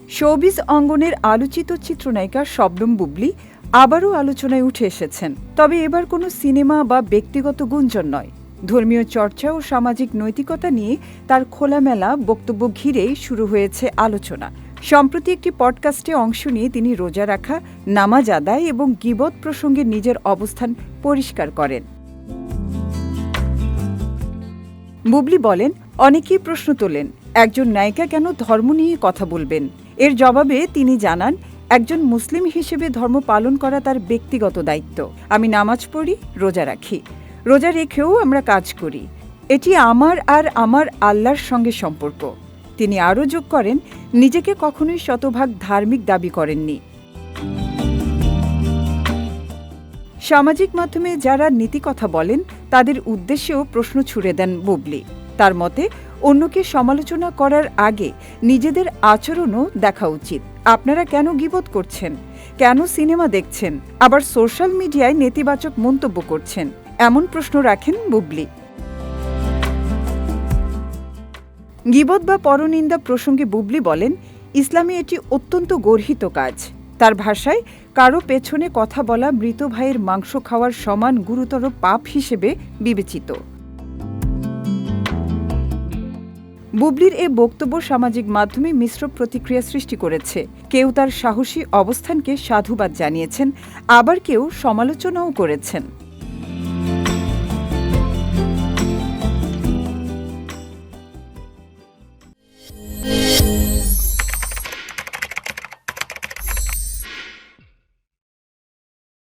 Showbiz অঙ্গনের আলোচিত চিত্রনায়িকা শবনম বুবলী আবারও আলোচনায় উঠে এসেছেন। তবে এবার কোনো সিনেমা বা ব্যক্তিগত গুঞ্জন নয়, ধর্মীয় চর্চা ও সামাজিক নৈতিকতা নিয়ে তার খোলামেলা বক্তব্য ঘিরেই শুরু হয়েছে আলোচনা। সম্প্রতি একটি পডকাস্টে অংশ নিয়ে তিনি রোজা রাখা, নামাজ আদায় এবং গীবত প্রসঙ্গে নিজের অবস্থান পরিষ্কার করেন। বুবলী বলেন, অনেকেই প্রশ্ন তোলেন, একজন নায়িকা কেন ধর্ম নিয়ে কথা বলবেন? এর জবাবে তিনি জানান, একজন মুসলিম হিসেবে ধর্ম পালন করা তার ব্যক্তিগত দায়িত্ব। আমি নামাজ পড়ি, রোজা রাখি। রোজা রেখেও আমরা কাজ করি। এটি আমার আর আমার আল্লাহর সঙ্গে সম্পর্ক। তিনি আরও যোগ করেন, নিজেকে কখনোই শতভাগ ধার্মিক দাবি করেননি। সামাজিক মাধ্যমে যারা নীতি কথা বলেন তাদের উদ্দেশ্যেও প্রশ্ন ছুড়ে দেন বুবলী। তার মতে, অন্যকে সমালোচনা করার আগে নিজেদের আচরণও দেখা উচিত। আপনারা কেন গীবত করছেন? কেন সিনেমা দেখছেন? আবার সোশ্যাল মিডিয়ায় নেতিবাচক মন্তব্য করছেন? এমন প্রশ্ন রাখেন বুবলী। গীবত বা পরনিন্দা প্রসঙ্গে বুবলী বলেন, ইসলামে এটি অত্যন্ত গর্হিত কাজ। তার ভাষায়, কারো পেছনে কথা বলা মৃত ভাইয়ের মাংস খাওয়ার সমান গুরুতর পাপ হিসেবে বিবেচিত। বুবলীর এ বক্তব্য সামাজিক মাধ্যমে মিশ্র প্রতিক্রিয়া সৃষ্টি করেছে। কেউ তার সাহসী অবস্থানকে সাধুবাদ জানিয়েছেন, আবার কেউ সমালোচনাও করেছেন।